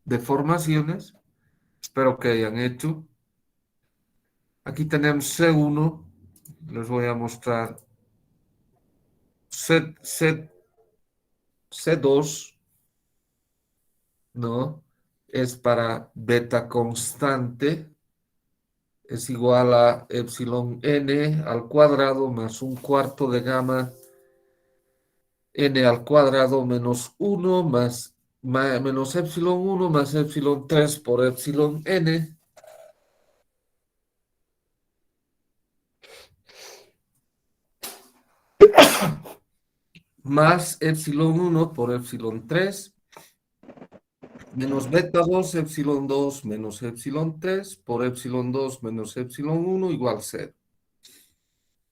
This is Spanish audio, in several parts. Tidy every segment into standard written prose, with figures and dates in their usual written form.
deformaciones. Espero que hayan hecho. Aquí tenemos C1. Les voy a mostrar C2, ¿no? Es para beta constante. Es igual a epsilon n al cuadrado más un cuarto de gamma n al cuadrado menos 1 menos epsilon 1 más epsilon 3 por epsilon n más epsilon 1 por epsilon 3 menos beta 2 epsilon 2 menos epsilon 3 por epsilon 2 menos epsilon 1 igual 0.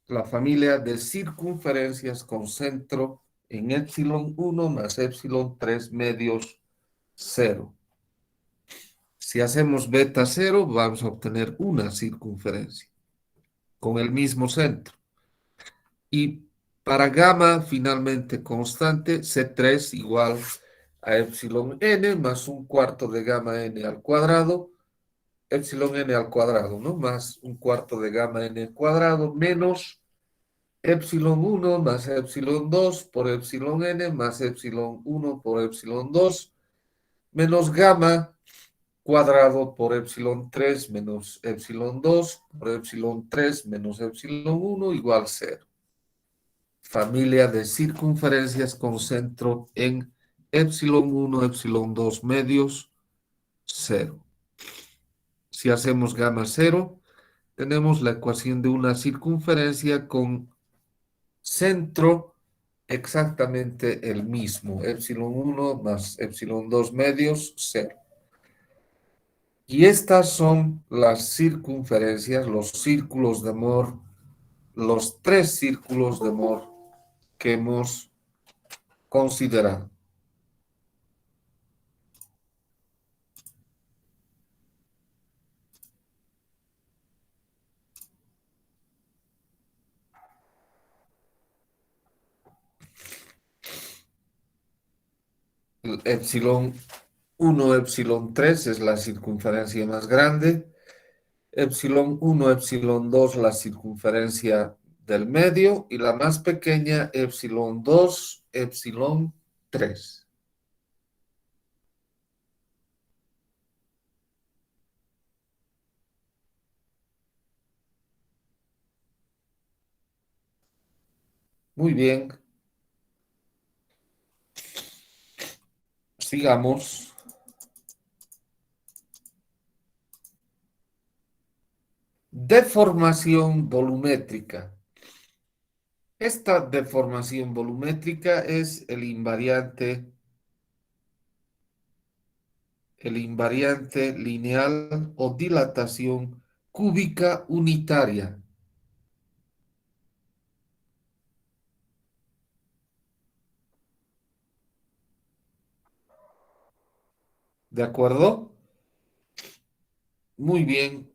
La familia de circunferencias con centro en epsilon 1 más epsilon 3 medios 0. Si hacemos beta 0, vamos a obtener una circunferencia con el mismo centro. Y para gamma finalmente constante, C3 igual a epsilon n más un cuarto de gamma n al cuadrado, epsilon n al cuadrado, ¿no? Más un cuarto de gamma n al cuadrado menos epsilon 1 más epsilon 2 por epsilon n más epsilon 1 por epsilon 2 menos gamma cuadrado por epsilon 3 menos epsilon 2 por epsilon 3 menos epsilon 1 igual 0. Familia de circunferencias con centro en epsilon 1, epsilon 2 medios, 0. Si hacemos gamma 0, tenemos la ecuación de una circunferencia con centro exactamente el mismo, epsilon 1 más epsilon 2 medios, 0. Y estas son las circunferencias, los círculos de Mohr, los tres círculos de Mohr que hemos considerado. El epsilon 1, epsilon 3 es la circunferencia más grande. Epsilon 1, epsilon 2 la circunferencia del medio. Y la más pequeña, epsilon 2, epsilon 3. Muy bien. Sigamos. Deformación volumétrica. Esta deformación volumétrica es el invariante lineal o dilatación cúbica unitaria. ¿De acuerdo? Muy bien.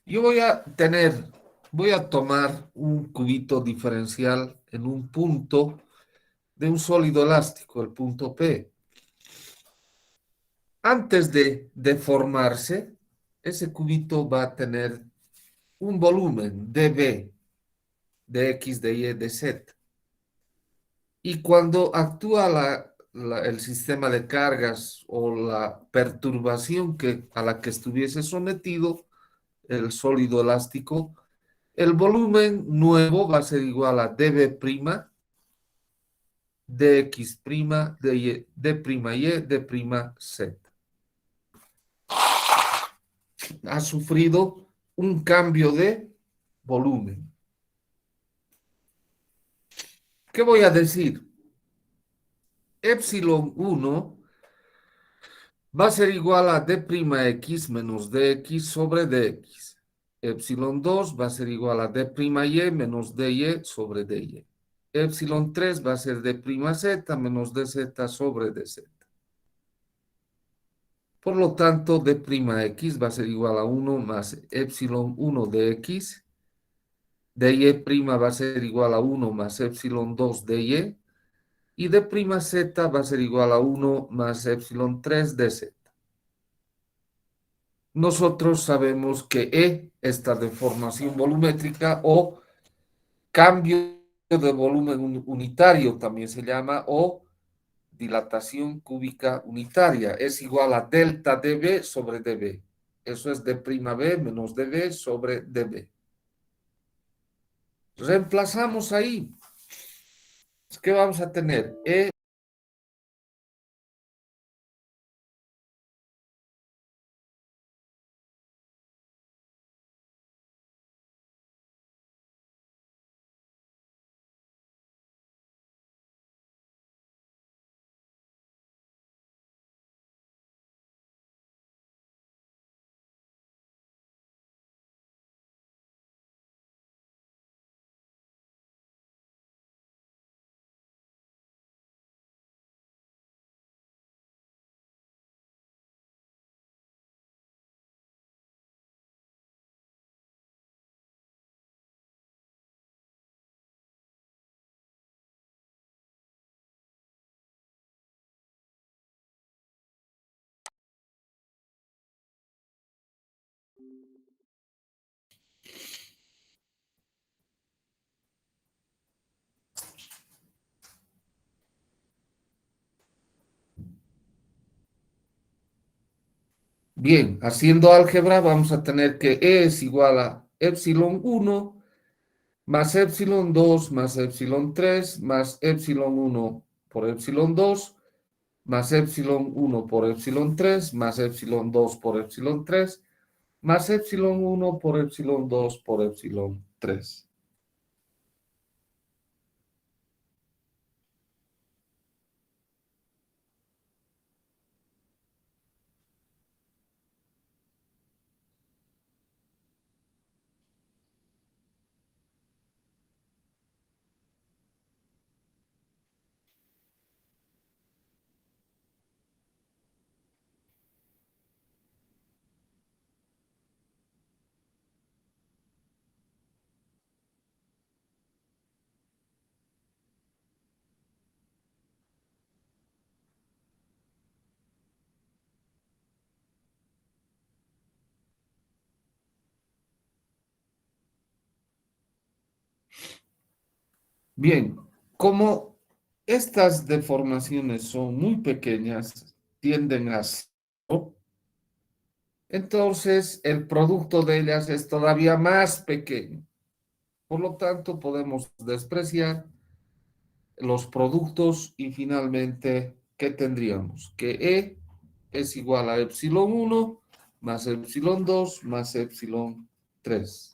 Yo voy a tomar un cubito diferencial en un punto de un sólido elástico, el punto P. Antes de deformarse, ese cubito va a tener un volumen dB, de X, de Y, de Z. Y cuando actúa el sistema de cargas o la perturbación a la que estuviese sometido el sólido elástico, el volumen nuevo va a ser igual a dB', dx', dy, d'y, d'z. Ha sufrido un cambio de volumen. ¿Qué voy a decir? Epsilon 1 va a ser igual a d'x menos dx sobre dx. Epsilon 2 va a ser igual a d'y menos dy sobre dy. Epsilon 3 va a ser d'z menos dz sobre dz. Por lo tanto, d' x va a ser igual a 1 más epsilon 1 de x. dy' va a ser igual a 1 más epsilon 2 dy. Y d'z va a ser igual a 1 más epsilon 3 dz. Nosotros sabemos que esta deformación volumétrica o cambio de volumen unitario también se llama, o dilatación cúbica unitaria, es igual a delta dB sobre dB. Eso es d'B menos dB sobre dB. Reemplazamos ahí. ¿Qué vamos a tener? Bien, haciendo álgebra vamos a tener que es igual a epsilon 1 más epsilon 2 más epsilon 3 más epsilon 1 por epsilon 2 más epsilon 1 por epsilon 3 más epsilon 2 por epsilon 3 más epsilon 1 por epsilon 2 por epsilon 3. Bien, como estas deformaciones son muy pequeñas, tienden a cero, entonces el producto de ellas es todavía más pequeño. Por lo tanto, podemos despreciar los productos y finalmente, ¿qué tendríamos? Que es igual a epsilon 1 más epsilon 2 más epsilon 3.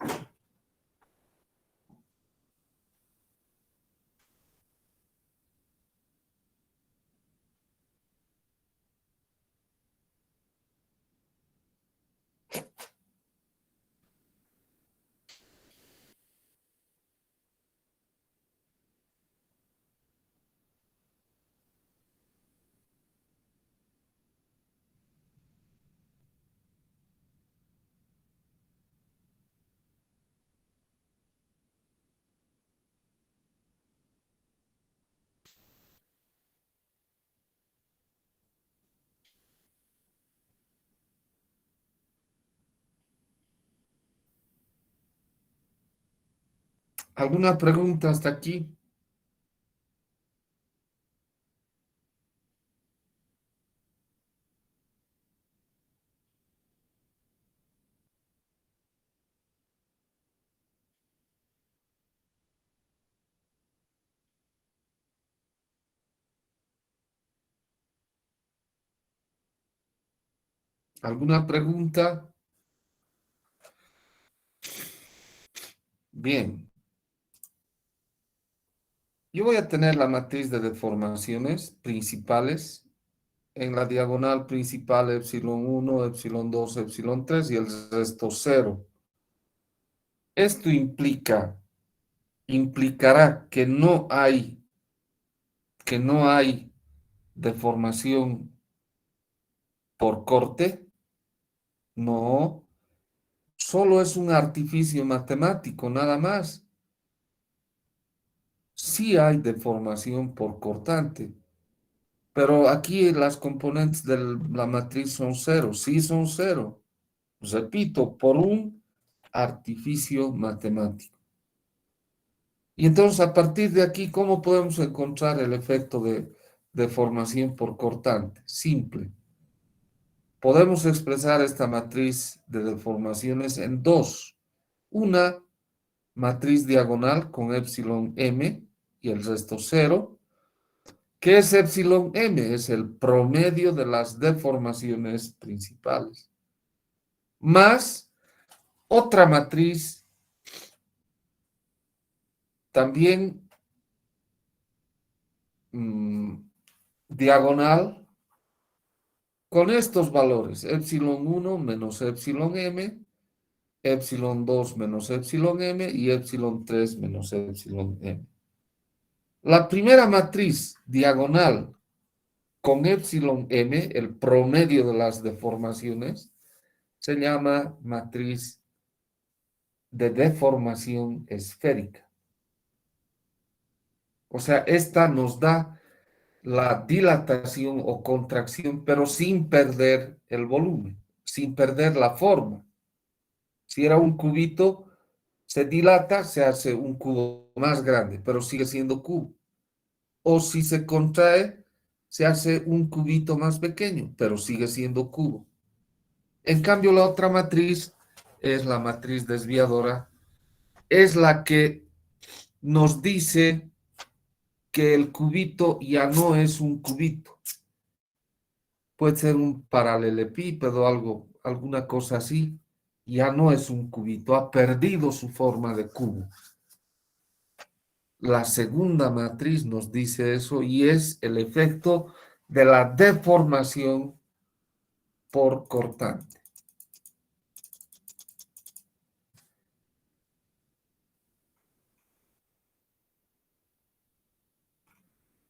¿Alguna pregunta hasta aquí? ¿Alguna pregunta? Bien, yo voy a tener la matriz de deformaciones principales. En la diagonal principal epsilon 1, epsilon 2, epsilon 3 y el resto cero. Esto implicará que no hay deformación por corte. No, solo es un artificio matemático, nada más. Sí hay deformación por cortante, pero aquí las componentes de la matriz son cero, sí son cero. Repito, por un artificio matemático. Y entonces, a partir de aquí, ¿cómo podemos encontrar el efecto de deformación por cortante? Simple. Podemos expresar esta matriz de deformaciones en dos. Una matriz diagonal con epsilon m y el resto cero. ¿Qué es epsilon m? Es el promedio de las deformaciones principales. Más otra matriz también diagonal con estos valores, epsilon 1 menos epsilon m, epsilon 2 menos epsilon m y epsilon 3 menos epsilon m. La primera matriz diagonal con epsilon m, el promedio de las deformaciones, se llama matriz de deformación esférica. O sea, esta nos da la dilatación o contracción, pero sin perder el volumen, sin perder la forma. Si era un cubito, se dilata, se hace un cubo más grande, pero sigue siendo cubo. O si se contrae, se hace un cubito más pequeño, pero sigue siendo cubo. En cambio, la otra matriz es la matriz desviadora, es la que nos dice que el cubito ya no es un cubito. Puede ser un paralelepípedo, algo, alguna cosa así. Ya no es un cubito, ha perdido su forma de cubo. La segunda matriz nos dice eso y es el efecto de la deformación por cortante.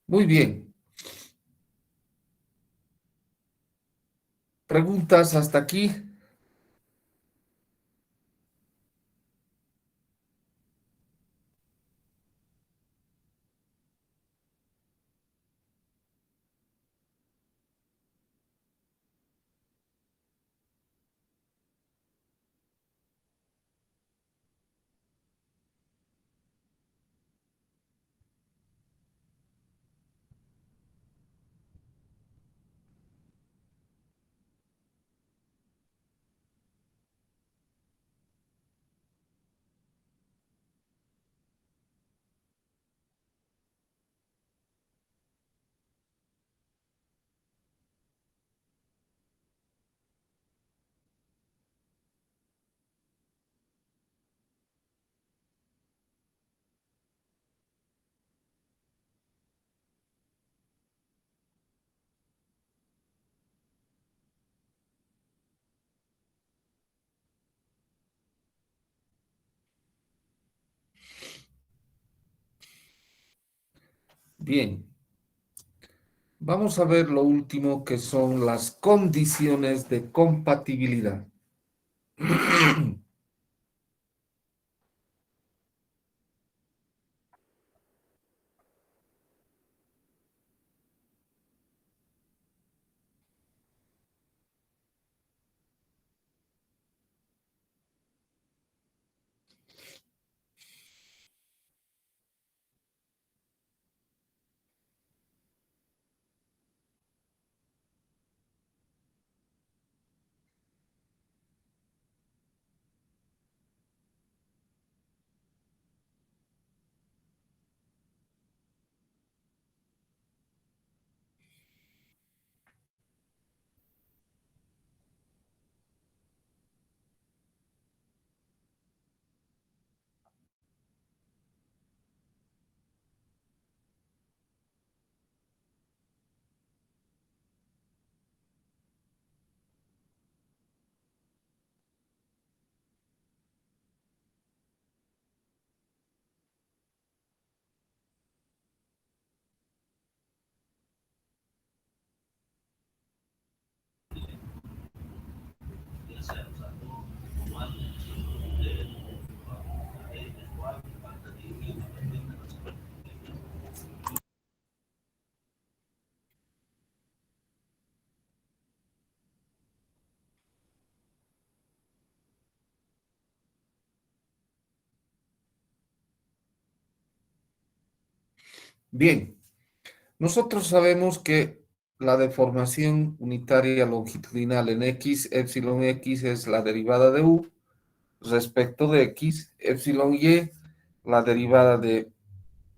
Muy bien. ¿Preguntas hasta aquí? Bien. Vamos a ver lo último que son las condiciones de compatibilidad. Bien, nosotros sabemos que la deformación unitaria longitudinal en x, epsilon x es la derivada de u respecto de x, epsilon y, la derivada de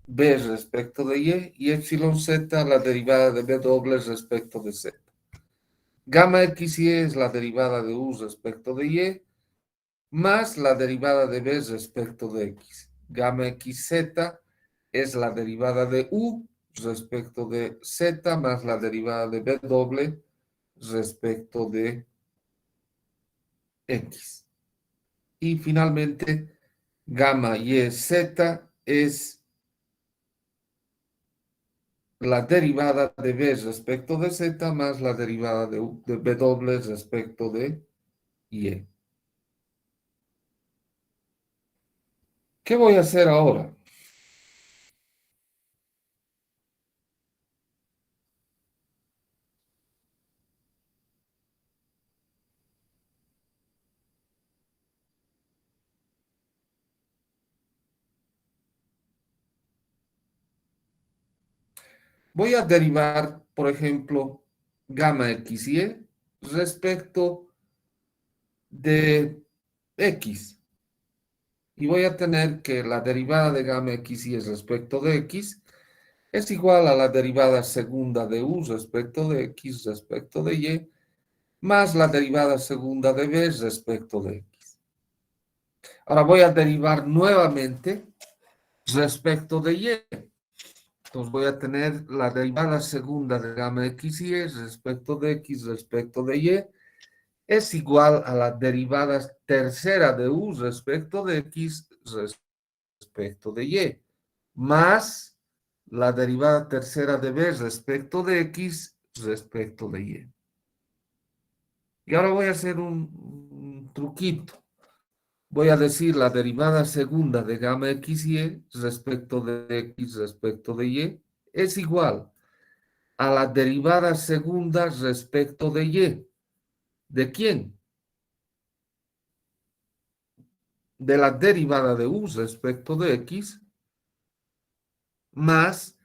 b respecto de y epsilon z, la derivada de b doble respecto de z. Gamma x y es la derivada de u respecto de y, más la derivada de b respecto de x. Gamma xz es la derivada de u respecto de z más la derivada de b doble respecto de x. Y finalmente, gamma yz es la derivada de b respecto de z más la derivada de b doble respecto de y. ¿Qué voy a hacer ahora? Voy a derivar, por ejemplo, gamma xy respecto de x. Y voy a tener que la derivada de gamma xy respecto de x es igual a la derivada segunda de u respecto de x respecto de y, más la derivada segunda de b respecto de x. Ahora voy a derivar nuevamente respecto de y. Entonces voy a tener la derivada segunda de gamma xy respecto de x respecto de y es igual a la derivada tercera de u respecto de x respecto de y, más la derivada tercera de b respecto de x respecto de y. Y ahora voy a hacer un truquito. Voy a decir la derivada segunda de gamma xy respecto de x respecto de y es igual a la derivada segunda respecto de y. ¿De quién? De la derivada de u respecto de x más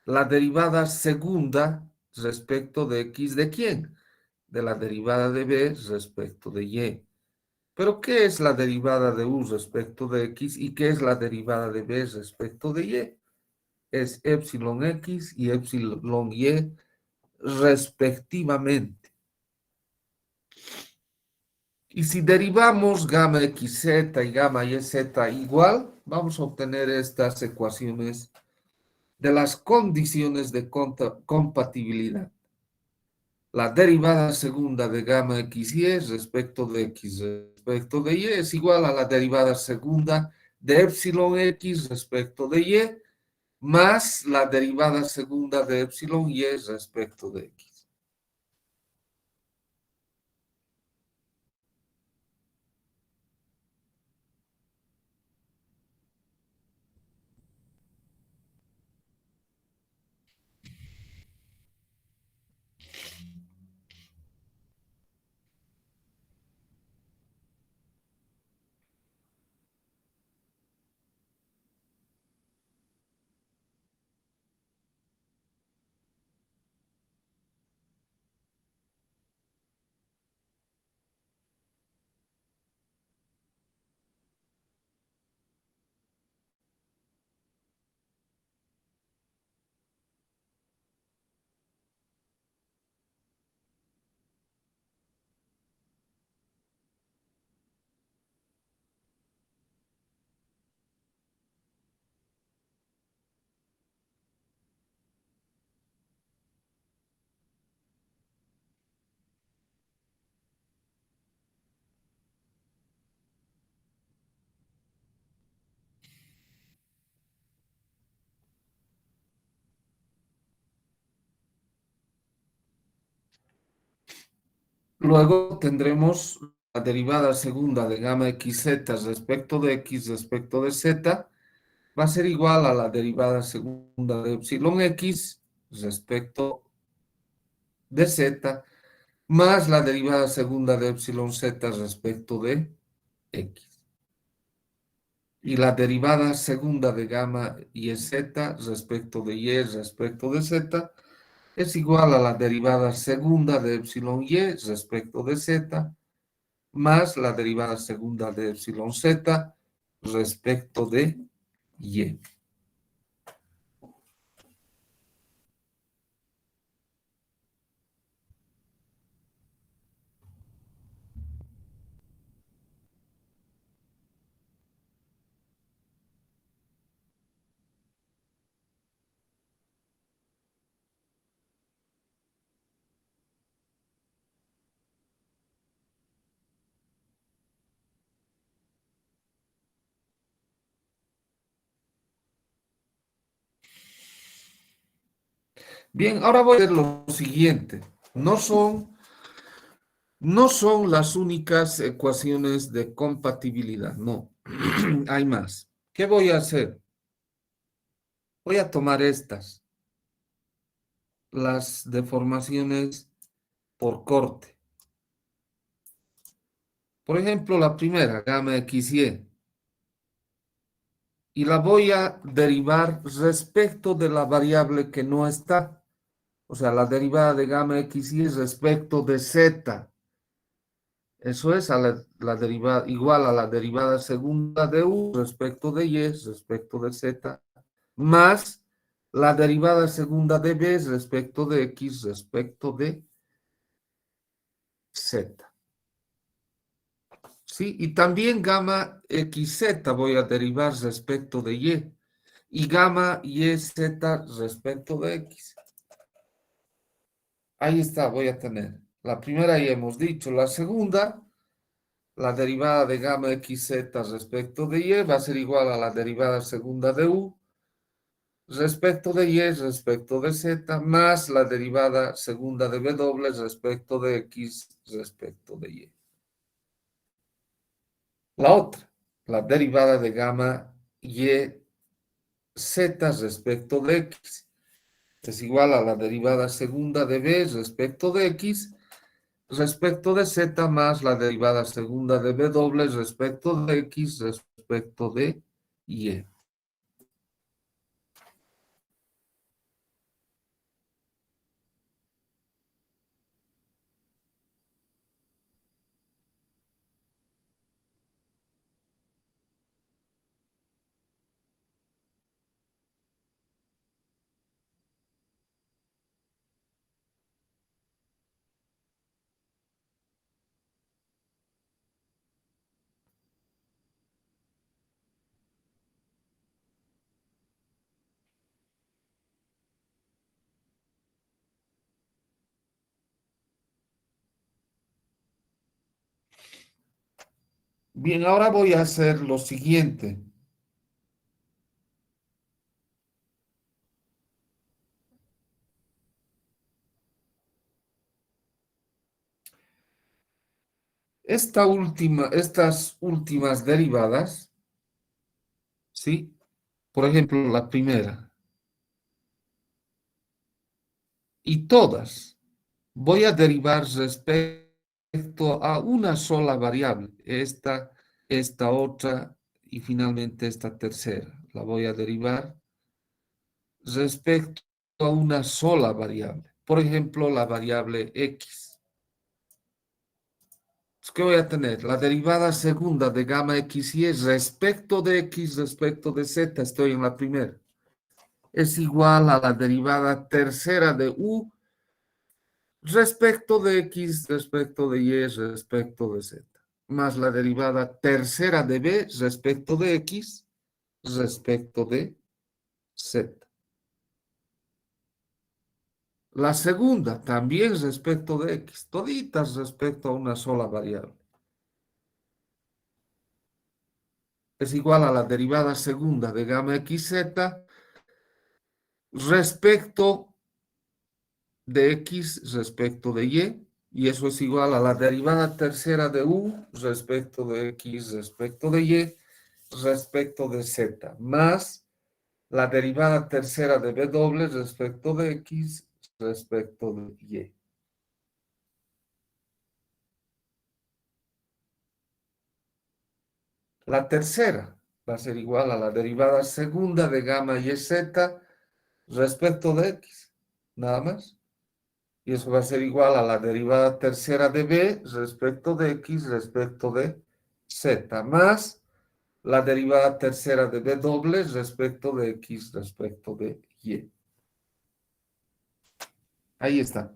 la derivada segunda respecto de x. ¿De quién? De la derivada de b respecto de y. Pero ¿qué es la derivada de u respecto de x y qué es la derivada de b respecto de y? Es epsilon x y epsilon y respectivamente. Y si derivamos gamma xz y gamma yz igual, vamos a obtener estas ecuaciones de las condiciones de compatibilidad. La derivada segunda de gamma xy respecto de x respecto de y es igual a la derivada segunda de epsilon x respecto de y más la derivada segunda de epsilon y respecto de x. Luego tendremos la derivada segunda de gamma xz respecto de x respecto de z va a ser igual a la derivada segunda de epsilon x respecto de z más la derivada segunda de epsilon z respecto de x. Y la derivada segunda de gamma y z respecto de y respecto de z es igual a la derivada segunda de epsilon y respecto de z más la derivada segunda de epsilon z respecto de y. Bien, ahora voy a hacer lo siguiente. No son las únicas ecuaciones de compatibilidad, no. Hay más. ¿Qué voy a hacer? Voy a tomar estas, las deformaciones por corte. Por ejemplo, la primera, gamma XY, y la voy a derivar respecto de la variable que no está. O sea, la derivada de gamma XY respecto de Z. Eso es la derivada, igual a la derivada segunda de U respecto de Y respecto de Z, más la derivada segunda de B respecto de X respecto de Z. ¿Sí? Y también gamma XZ voy a derivar respecto de Y. Y gamma YZ respecto de X. Ahí está, voy a tener. La primera ya hemos dicho. La segunda, la derivada de gamma XZ respecto de Y va a ser igual a la derivada segunda de U respecto de Y respecto de Z más la derivada segunda de W respecto de X respecto de Y. La otra, la derivada de gamma Y Z respecto de X es igual a la derivada segunda de B respecto de X respecto de Z más la derivada segunda de W respecto de X respecto de Y. Bien, ahora voy a hacer lo siguiente. Estas últimas derivadas, ¿sí? Por ejemplo, la primera. Y todas voy a derivar respecto a una sola variable. Esta otra y finalmente esta tercera. La voy a derivar respecto a una sola variable. Por ejemplo, la variable X. ¿Qué voy a tener? La derivada segunda de gamma XY respecto de X respecto de Z. Estoy en la primera. Es igual a la derivada tercera de U respecto de X, respecto de Y, respecto de Z, más la derivada tercera de B respecto de X, respecto de Z. La segunda también respecto de X, toditas respecto a una sola variable. Es igual a la derivada segunda de gamma XZ respecto de X respecto de y eso es igual a la derivada tercera de U respecto de X respecto de Y respecto de Z, más la derivada tercera de W respecto de X respecto de Y. La tercera, va a ser igual a la derivada segunda de gamma y z respecto de x, nada más. Y eso va a ser igual a la derivada tercera de b respecto de x respecto de z, más la derivada tercera de b doble respecto de x respecto de y. Ahí está.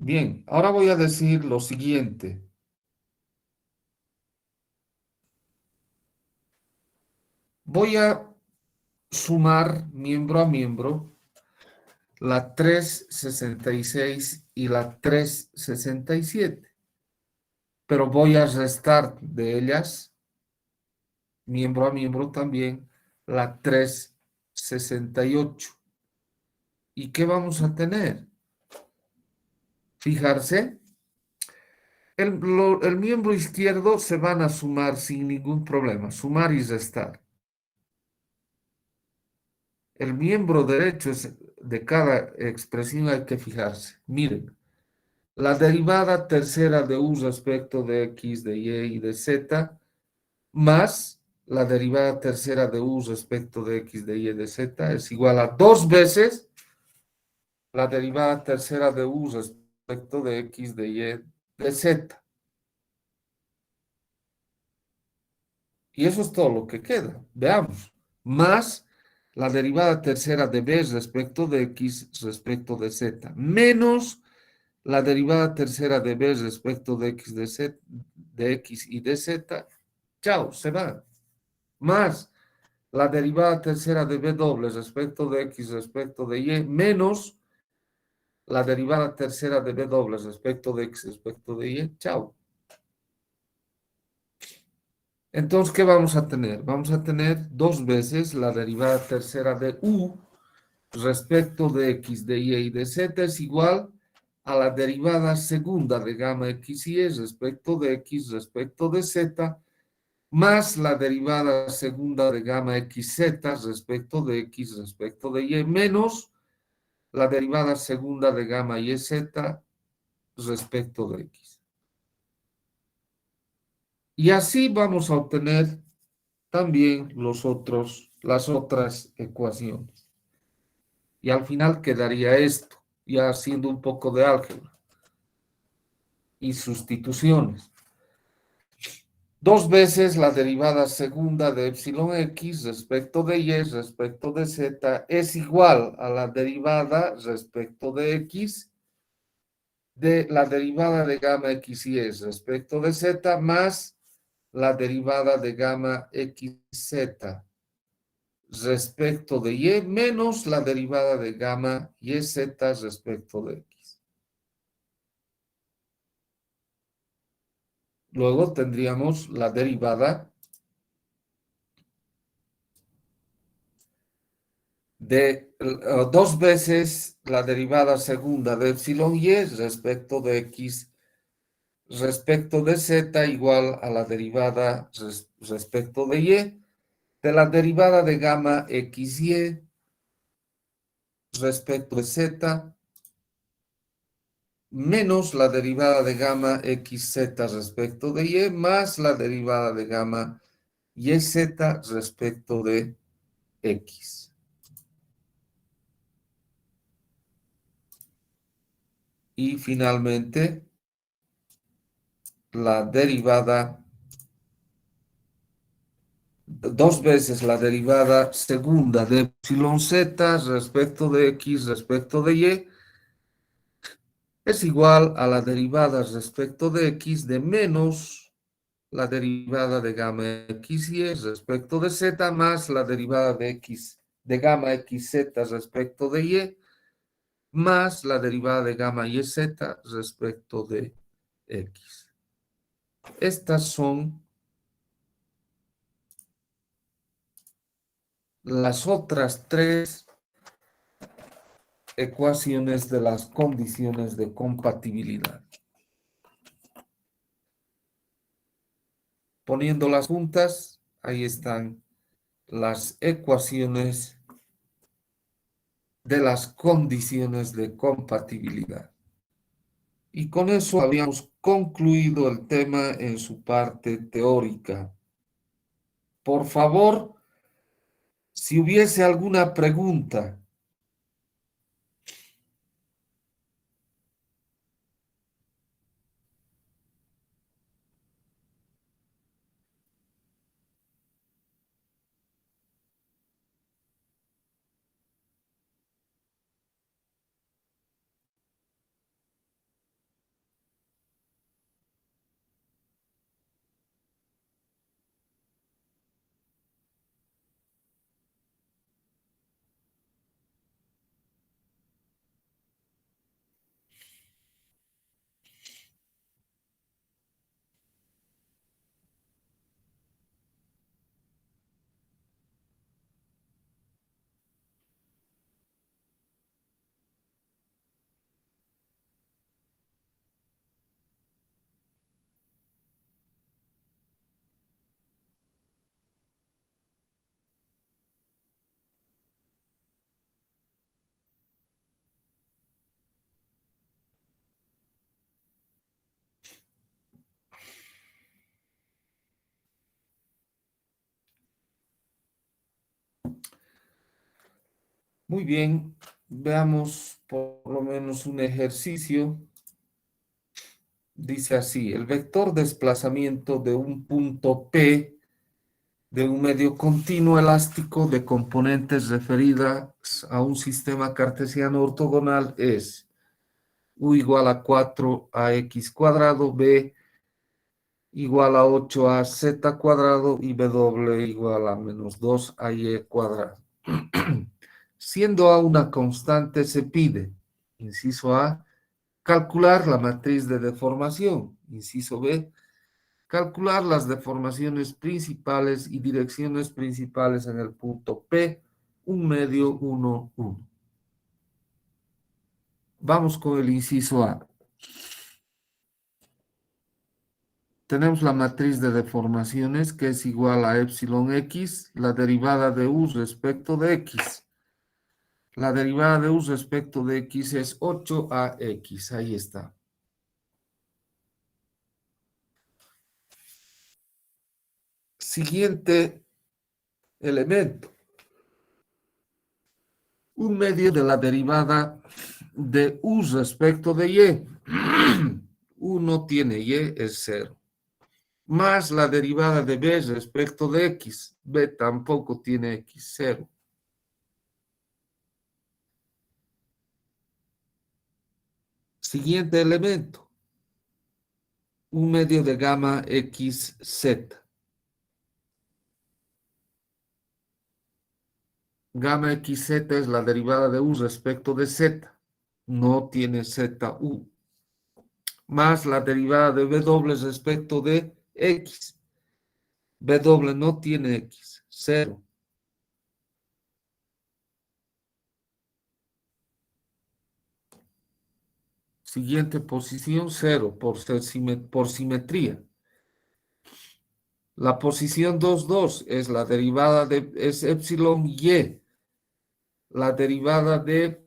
Bien, ahora voy a decir lo siguiente. Voy a sumar miembro a miembro la 366 y la 367, pero voy a restar de ellas, miembro a miembro también, la 368. ¿Y qué vamos a tener? Fijarse, el miembro izquierdo se van a sumar sin ningún problema, sumar y restar. El miembro derecho de cada expresión hay que fijarse. Miren, la derivada tercera de u respecto de x, de y de z, más la derivada tercera de u respecto de x, de y de z, es igual a dos veces la derivada tercera de u respecto de x, de y de z. Y eso es todo lo que queda. Veamos. Más la derivada tercera de b respecto de x respecto de z. Menos la derivada tercera de b respecto de x, de x y de z. Chao, se va. Más la derivada tercera de b doble respecto de x respecto de y. Menos la derivada tercera de b doble respecto de x respecto de y. Chao. Entonces, ¿qué vamos a tener? Vamos a tener dos veces la derivada tercera de u respecto de x, de y de z es igual a la derivada segunda de gamma x y respecto de x respecto de z más la derivada segunda de gamma xz respecto de x respecto de y menos la derivada segunda de gamma yz respecto de x. Y así vamos a obtener también las otras ecuaciones. Y al final quedaría esto, ya haciendo un poco de álgebra y sustituciones. Dos veces la derivada segunda de epsilon x respecto de y respecto de z es igual a la derivada respecto de x de la derivada de gamma x y respecto de z más la derivada de gamma xz respecto de y menos la derivada de gamma yz respecto de x. Luego tendríamos la derivada de dos veces la derivada segunda de epsilon y respecto de x respecto de z igual a la derivada respecto de y de la derivada de gamma xy respecto de z menos la derivada de gamma xz respecto de y más la derivada de gamma yz respecto de x. Y finalmente la derivada dos veces la derivada segunda de epsilon z respecto de x respecto de y es igual a la derivada respecto de x de menos la derivada de gamma x y respecto de z más la derivada de x de gamma xz respecto de y más la derivada de gamma y z respecto de x. Estas son las otras tres ecuaciones de las condiciones de compatibilidad. Poniéndolas juntas, ahí están las ecuaciones de las condiciones de compatibilidad. Y con eso habíamos concluido el tema en su parte teórica. Por favor, si hubiese alguna pregunta. Muy bien, veamos por lo menos un ejercicio. Dice así, el vector desplazamiento de un punto P de un medio continuo elástico de componentes referidas a un sistema cartesiano ortogonal es u igual a 4ax cuadrado, b igual a 8az cuadrado y w igual a menos 2ay cuadrado. Siendo a una constante se pide, inciso A, calcular la matriz de deformación, inciso B, calcular las deformaciones principales y direcciones principales en el punto P, 1 medio, 1, 1. Vamos con el inciso A. Tenemos la matriz de deformaciones que es igual a epsilon x, la derivada de u respecto de x. La derivada de u respecto de x es 8ax, ahí está. Siguiente elemento. Un medio de la derivada de u respecto de y. U no tiene y, es 0. Más la derivada de b respecto de x. B tampoco tiene x, 0. Siguiente elemento. Un medio de gamma xz. Gamma xz es la derivada de u respecto de z. No tiene zu. Más la derivada de w respecto de x. W no tiene x, 0. Siguiente posición, 0, por simetría. La posición 2, 2 es la derivada de es epsilon y. La derivada de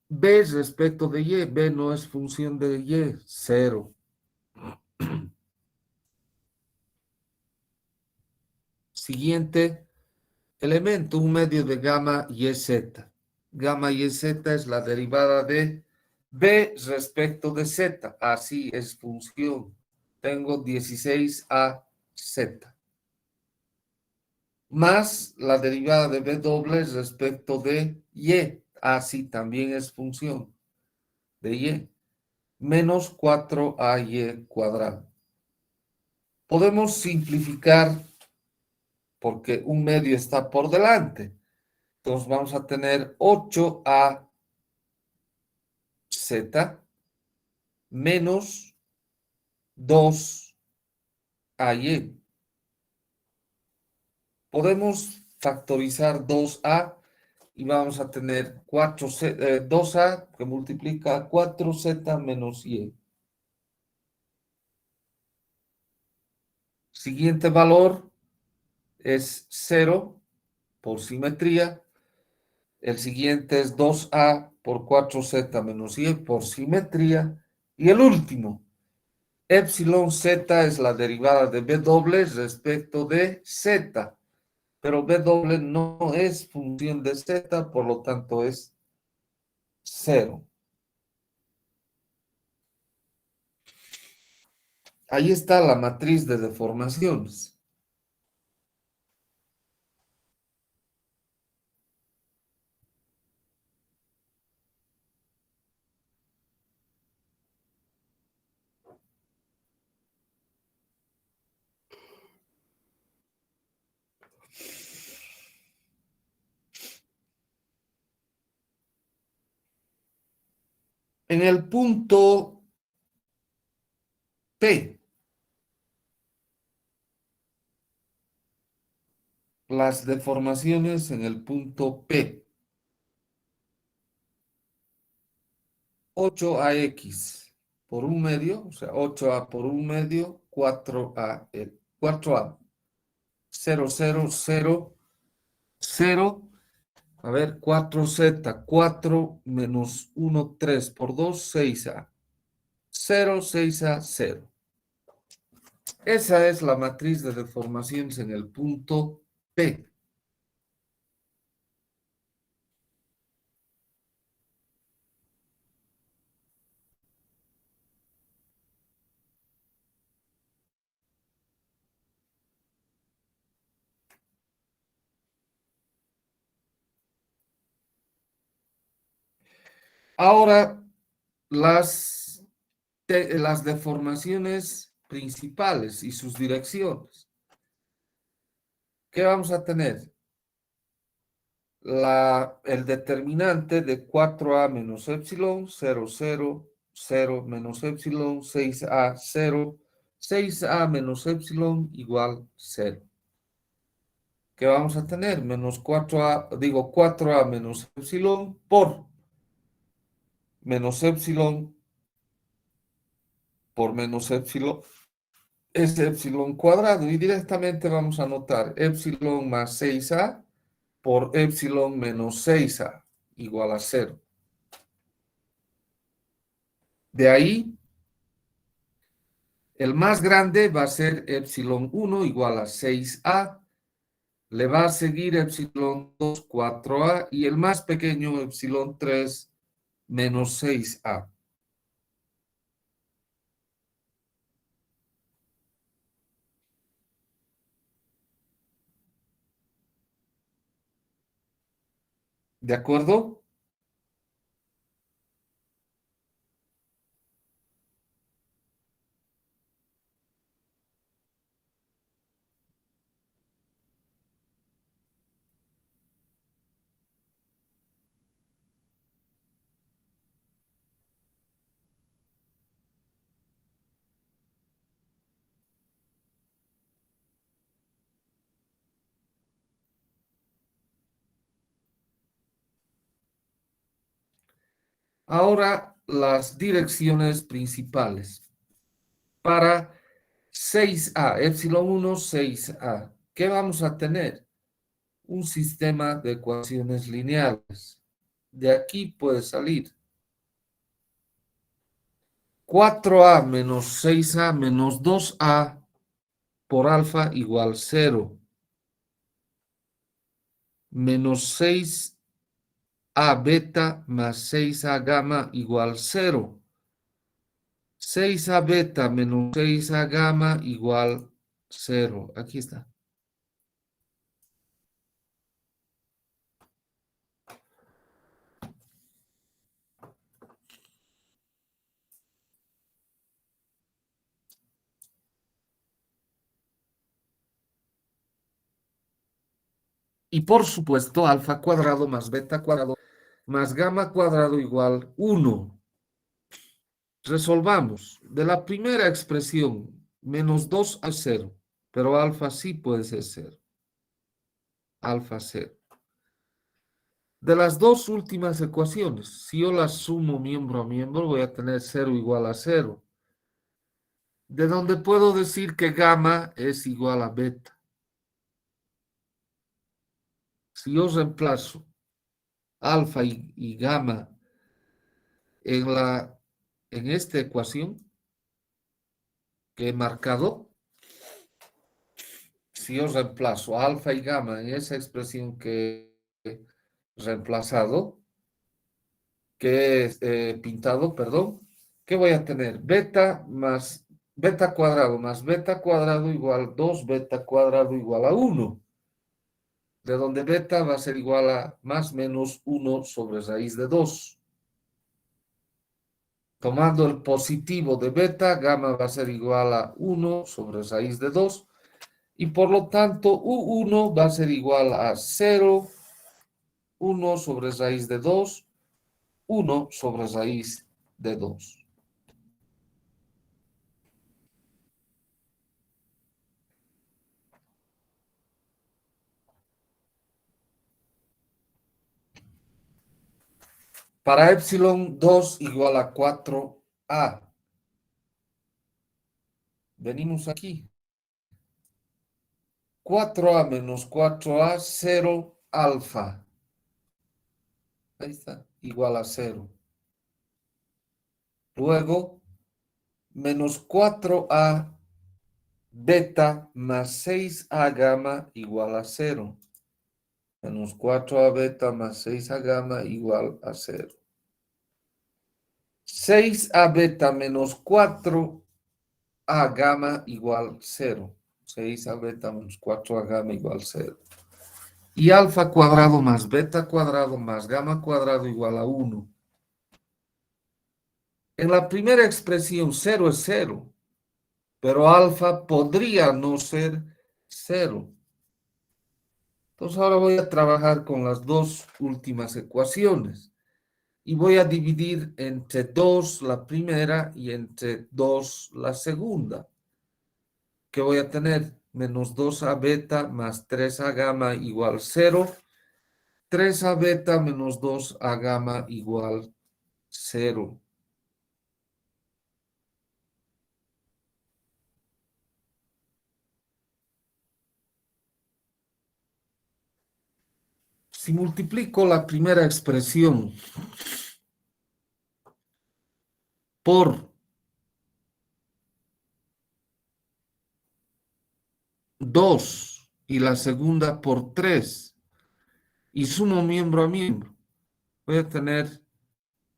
b respecto de y. B no es función de y, 0. Siguiente elemento, un medio de gamma y z. Gamma y z es la derivada de b respecto de z. Así es función. Tengo 16az. más la derivada de b doble respecto de y. Así también es función de y. Menos 4ay cuadrado. Podemos simplificar porque un medio está por delante. Entonces vamos a tener 8az menos 2ay. Podemos factorizar 2a y vamos a tener 2a que multiplica 4z menos y. Siguiente valor es 0 por simetría. El siguiente es 2a por 4z menos y por simetría. Y el último, epsilon z es la derivada de b doble respecto de z. Pero b doble no es función de z, por lo tanto es 0. Ahí está la matriz de deformaciones. En el punto P, las deformaciones en el punto P. 8ax por un medio, o sea, 8a por un medio, 4a, 0, 0, 0, 0. A ver, 4z, 4 menos 1, 3 por 2, 6a. 0, 6a, 0. Esa es la matriz de deformaciones en el punto P. Ahora, las deformaciones principales y sus direcciones. ¿Qué vamos a tener? El determinante de 4a menos epsilon, 0, 0, 0 menos epsilon, 6a, 0, 6a menos epsilon igual 0. ¿Qué vamos a tener? Menos 4a, digo 4a menos epsilon por menos epsilon por menos epsilon es epsilon cuadrado y directamente vamos a anotar epsilon más 6a por epsilon menos 6a igual a 0. De ahí, el más grande va a ser epsilon 1 igual a 6a, le va a seguir epsilon 2, 4a y el más pequeño epsilon 3 menos 6a. ¿De acuerdo? Ahora las direcciones principales. Para 6a, epsilon 1, 6a, ¿qué vamos a tener? Un sistema de ecuaciones lineales. De aquí puede salir 4a menos 6a menos 2a por alfa igual 0. Menos 6a beta más 6a gamma igual 0. 6a beta menos 6a gamma igual 0. Aquí está. Y por supuesto, alfa cuadrado más beta cuadrado más gamma cuadrado igual 1. Resolvamos. De la primera expresión, menos 2 a 0. Pero alfa sí puede ser 0. Alfa 0. De las dos últimas ecuaciones, si yo las sumo miembro a miembro, voy a tener 0 igual a 0. De donde puedo decir que gamma es igual a beta. Si yo reemplazo alfa y gamma en esta ecuación que he marcado, si yo reemplazo alfa y gamma en esa expresión que he reemplazado, que he pintado, perdón, ¿qué voy a tener? Beta más beta cuadrado más beta cuadrado igual 2 beta cuadrado igual a 1. De donde beta va a ser igual a más menos 1 sobre raíz de 2. Tomando el positivo de beta, gamma va a ser igual a 1 sobre raíz de 2. Y por lo tanto, U1 va a ser igual a 0, 1 sobre raíz de 2, 1 sobre raíz de 2. Para epsilon 2 igual a 4a. Venimos aquí. 4a menos 4a, 0 alfa. Ahí está, igual a 0. Luego, menos 4a beta más 6a gamma igual a 0. Menos 4a beta más 6a gamma igual a 0. 6a beta menos 4a gamma igual 0. 6a beta menos 4a gamma igual 0. Y alfa cuadrado más beta cuadrado más gamma cuadrado igual a 1. En la primera expresión 0 es 0, pero alfa podría no ser 0. Entonces ahora voy a trabajar con las dos últimas ecuaciones y voy a dividir entre 2 la primera y entre 2 la segunda. Que voy a tener menos 2a beta más 3a gamma igual 0. 3a beta menos 2a gamma igual 0. Si multiplico la primera expresión por 2 y la segunda por 3 y sumo miembro a miembro, voy a tener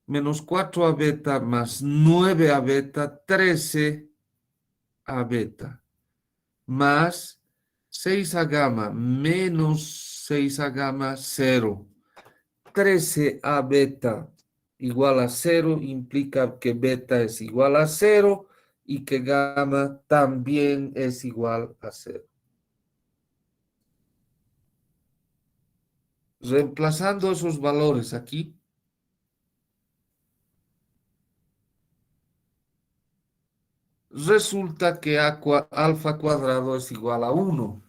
menos 4a beta más 9a beta, 13a beta, más 6a gamma menos 6a gamma, 0. 13a beta igual a 0 implica que beta es igual a 0 y que gamma también es igual a 0. Reemplazando esos valores aquí, resulta que alfa cuadrado es igual a 1.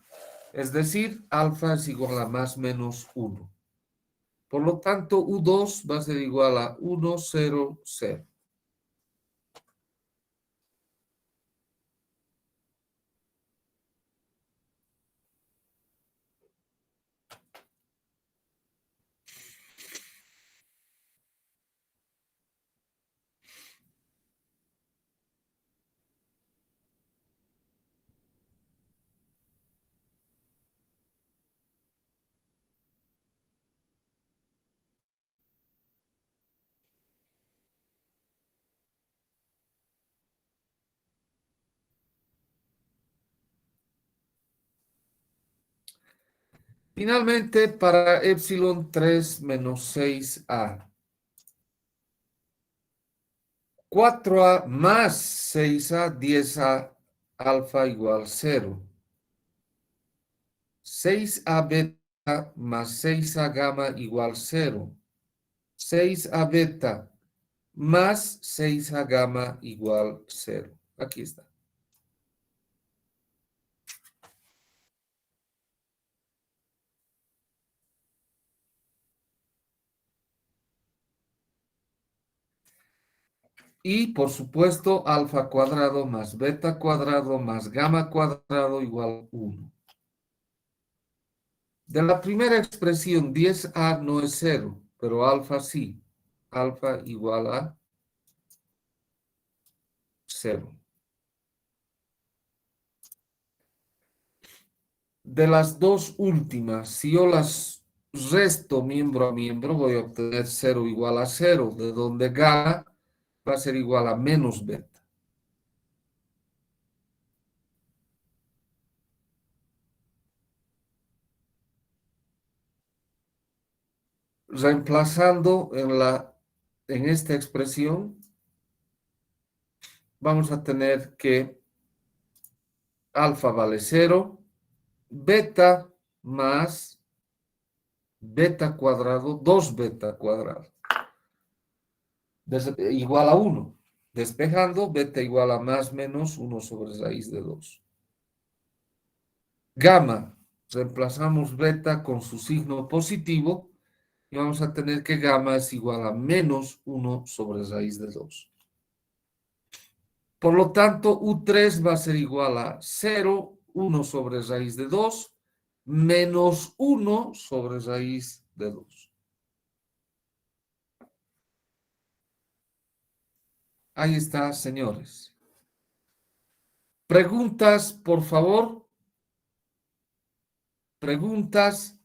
Es decir, alfa es igual a más menos 1. Por lo tanto, U2 va a ser igual a 1, 0, 0. Finalmente, para epsilon 3 menos 6a. 4a más 6a, 10a, alfa igual 0. 6a beta más 6a gamma igual 0. 6a beta más 6a gamma igual 0. Aquí está. Y, por supuesto, alfa cuadrado más beta cuadrado más gamma cuadrado igual 1. De la primera expresión, 10a no es 0, pero alfa sí. Alfa igual a 0. De las dos últimas, si yo las resto miembro a miembro, voy a obtener 0 igual a 0, de donde gamma va a ser igual a menos beta. Reemplazando en esta expresión, vamos a tener que alfa vale 0, beta más beta cuadrado, 2 beta cuadrado, igual a 1. Despejando, beta igual a más menos 1 sobre raíz de 2. Gamma, reemplazamos beta con su signo positivo y vamos a tener que gamma es igual a menos 1 sobre raíz de 2. Por lo tanto, U3 va a ser igual a 0, 1 sobre raíz de 2, menos 1 sobre raíz de 2. Ahí está, señores. Preguntas, por favor. Preguntas.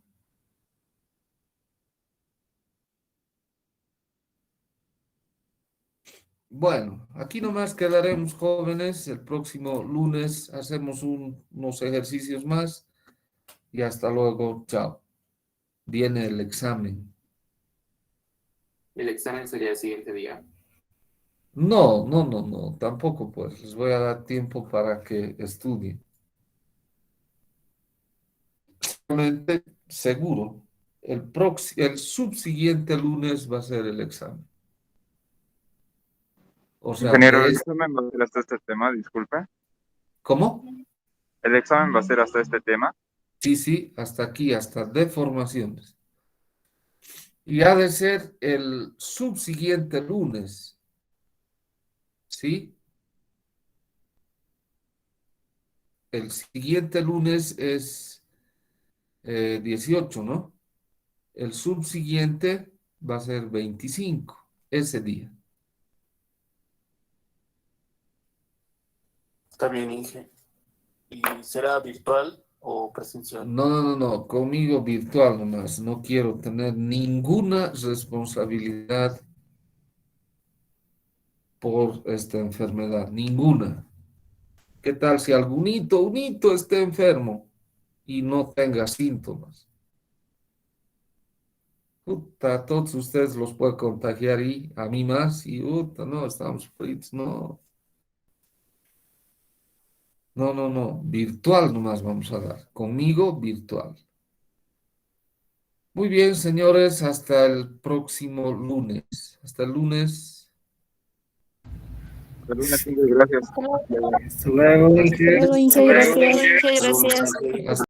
Bueno, aquí nomás quedaremos, jóvenes. El próximo lunes hacemos unos ejercicios más y hasta luego. Chao. Viene el examen. El examen sería el siguiente día. No, no, no, no, tampoco pues. Les voy a dar tiempo para que estudien. Seguro, el subsiguiente lunes va a ser el examen. O sea, Ingeniero, ¿el examen va a ser hasta este tema? Disculpe. ¿cómo? ¿El examen va a ser hasta este tema? Sí, sí, hasta aquí, hasta deformaciones. Y ha de ser el subsiguiente lunes, ¿sí? El siguiente lunes es 18, ¿no? El subsiguiente va a ser 25, ese día. Está bien, Inge. ¿Y será virtual o presencial? No, no, no, no, conmigo virtual nomás. No quiero tener ninguna responsabilidad por esta enfermedad, ninguna. ¿Qué tal si algún unito esté enfermo y no tenga síntomas? Puta, todos ustedes los puede contagiar y a mí más y puta, no, estamos fritos, no. No, no, no, virtual nomás vamos a dar. Conmigo virtual. Muy bien, señores, hasta el próximo lunes. Hasta el lunes. El lunes, Ingrid, gracias. Hasta luego, Hasta Inge. luego, Inge, gracias. Muchas gracias. Hasta